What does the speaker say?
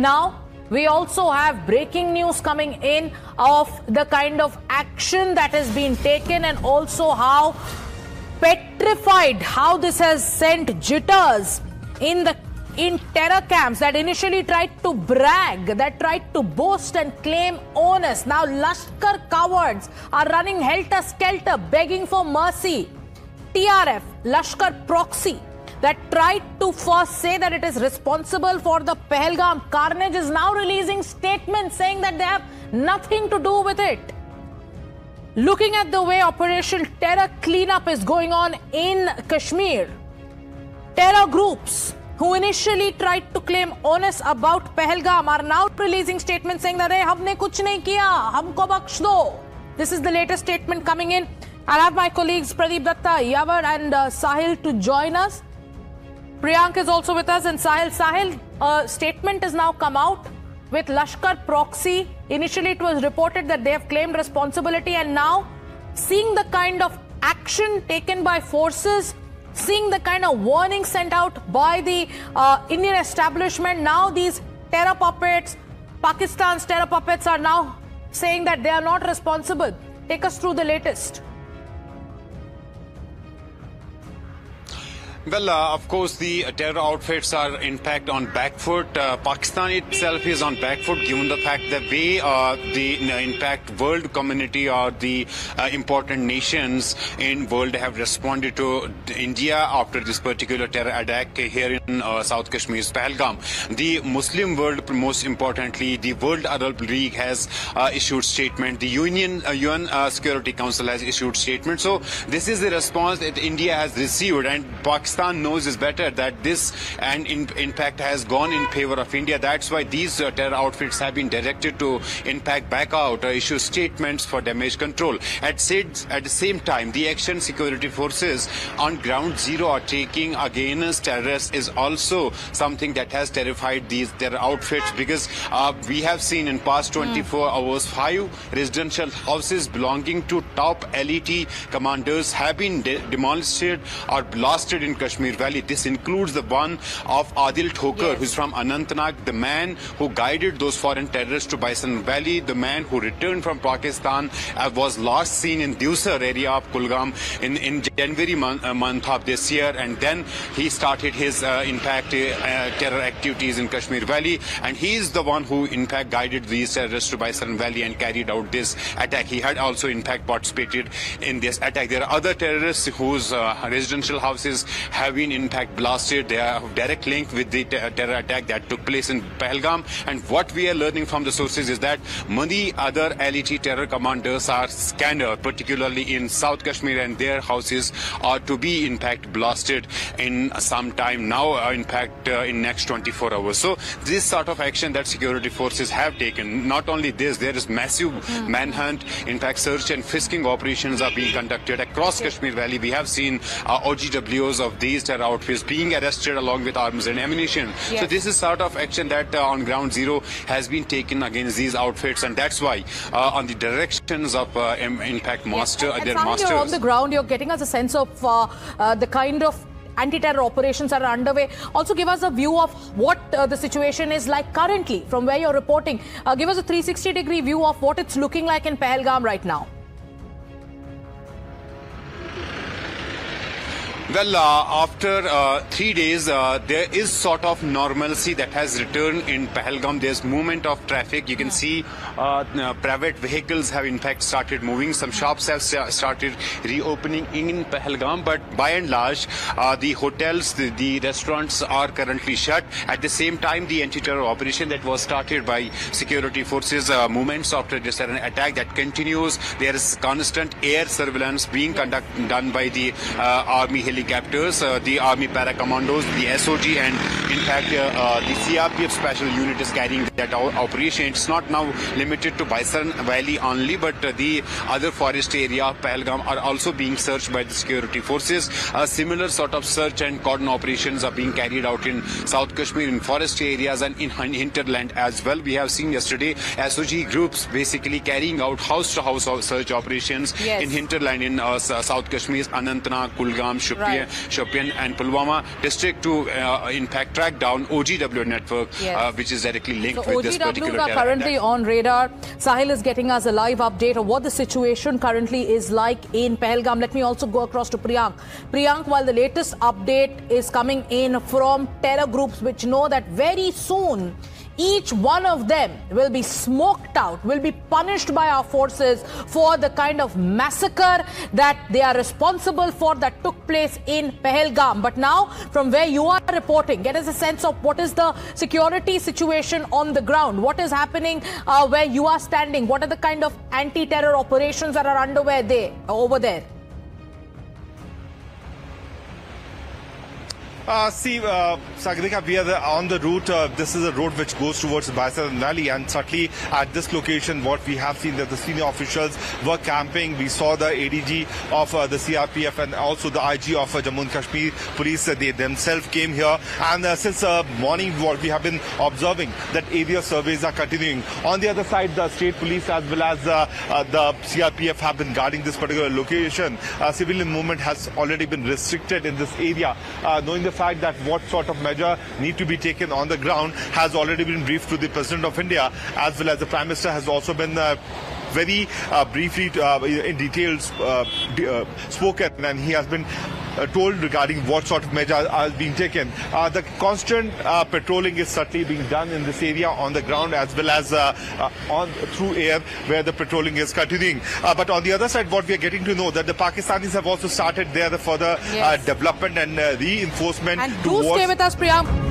now we also have breaking news coming in of the kind of action that has been taken, and also how petrified, how this has sent jitters in terror camps that initially tried to brag, that tried to boast and claim onus. Now Lashkar cowards are running helter-skelter, begging for mercy. TRF, Lashkar proxy, that tried to first say that it is responsible for the Pahalgam carnage, is now releasing statements saying that they have nothing to do with it. Looking at the way Operation Terror Cleanup is going on in Kashmir, terror groups who initially tried to claim onus about Pahalgam are now releasing statements saying that, hey, humne kuch nahi kiya, humko bakhsh do. This is the latest statement coming in. I'll have my colleagues Pradeep Datta, Yavar and Sahil to join us. Priyank is also with us, and Sahil, a statement has now come out with Lashkar proxy. Initially it was reported that they have claimed responsibility, and now seeing the kind of action taken by forces, seeing the kind of warning sent out by the Indian establishment, now these terror puppets, Pakistan's terror puppets, are now saying that they are not responsible. Take us through the latest. Well, of course, the terror outfits are in fact on back foot. Pakistan itself is on back foot, given the fact that the in fact world community or the important nations in world have responded to India after this particular terror attack here in South Kashmir's Pahalgam. The Muslim world, most importantly, the World Arab League has issued statement. The UN Security Council has issued statement. So this is the response that India has received, and Pakistan knows is better that this and in fact has gone in favor of India. That's why these terror outfits have been directed to in fact back out, issue statements for damage control. At the same time, the action security forces on ground zero are taking against terrorists is also something that has terrified these terror outfits, because we have seen in past 24 hours 5 residential houses belonging to top elite commanders have been demolished or blasted in Kashmir Valley. This includes the one of Adil Thokar, who's from Anantnag, the man who guided those foreign terrorists to Bison Valley, the man who returned from Pakistan, was last seen in Deusar area of Kulgam in January month of this year, and then he started his in fact terror activities in Kashmir Valley, and he is the one who in fact guided these terrorists to Bison Valley and carried out this attack. He had also in fact participated in this attack. There are other terrorists whose residential houses have been in fact blasted. They have direct link with the terror attack that took place in Pahalgam, and what we are learning from the sources is that many other elite terror commanders are scattered, particularly in South Kashmir, and their houses are to be in fact blasted in some time now, in fact in next 24 hours. So this sort of action that security forces have taken, not only this, there is massive manhunt, in fact search and frisking operations are being conducted across Kashmir Valley. We have seen OGWs of these terror outfits being arrested along with arms and ammunition. Yes. So this is sort of action that on ground zero has been taken against these outfits, and that's why on the directions of in fact their masters. You're on the ground, you're getting us a sense of the kind of anti-terror operations that are underway. Also give us a view of what the situation is like currently from where you're reporting. Give us a 360-degree view of what it's looking like in Pahalgam right now. Well, after 3 days, there is sort of normalcy that has returned in Pahalgam. There's movement of traffic. You can see private vehicles have in fact started moving. Some shops have started reopening in Pahalgam, but by and large, the hotels, the restaurants are currently shut. At the same time, the anti-terror operation that was started by security forces moments after this attack that continues. There is constant air surveillance being done by the army helicopters, the army para-commandos, the SOG, and in fact the CRPF special unit is carrying that operation. It's not now limited to Bison Valley only, but the other forest area of Pahalgam are also being searched by the security forces. Similar sort of search and cordon operations are being carried out in South Kashmir, in forest areas and in hinterland as well. We have seen yesterday SOG groups basically carrying out house-to-house search operations in hinterland in South Kashmir's Anantnag, Kulgam, Shoppian, Shopian and Pulwama district to, in fact, track down OGW network, which is directly linked with this particular terror. OGWs are currently on radar. Sahil is getting us a live update of what the situation currently is like in Pahalgam. Let me also go across to Priyank. Priyank, while the latest update is coming in from terror groups which know that very soon each one of them will be smoked out, will be punished by our forces for the kind of massacre that they are responsible for that took place in Pahalgam. But now, from where you are reporting, get us a sense of what is the security situation on the ground. What is happening where you are standing? What are the kind of anti-terror operations that are underway over there? Sagarika, we are on the route. This is a road which goes towards Baisaran Valley, and certainly at this location, what we have seen that the senior officials were camping. We saw the ADG of the CRPF and also the IG of Jammu and Kashmir Police. They themselves came here, and since morning, what we have been observing that area surveys are continuing. On the other side, the state police as well as the CRPF have been guarding this particular location. Civilian movement has already been restricted in this area, knowing the fact that what sort of measure need to be taken on the ground has already been briefed to the President of India, as well as the Prime Minister has also been very briefly in details spoken, and he has been told regarding what sort of measures are being taken. The constant patrolling is certainly being done in this area on the ground as well as through air, where the patrolling is continuing. But on the other side, what we are getting to know that the Pakistanis have also started their further development and reinforcement. And do stay with us, Priyank.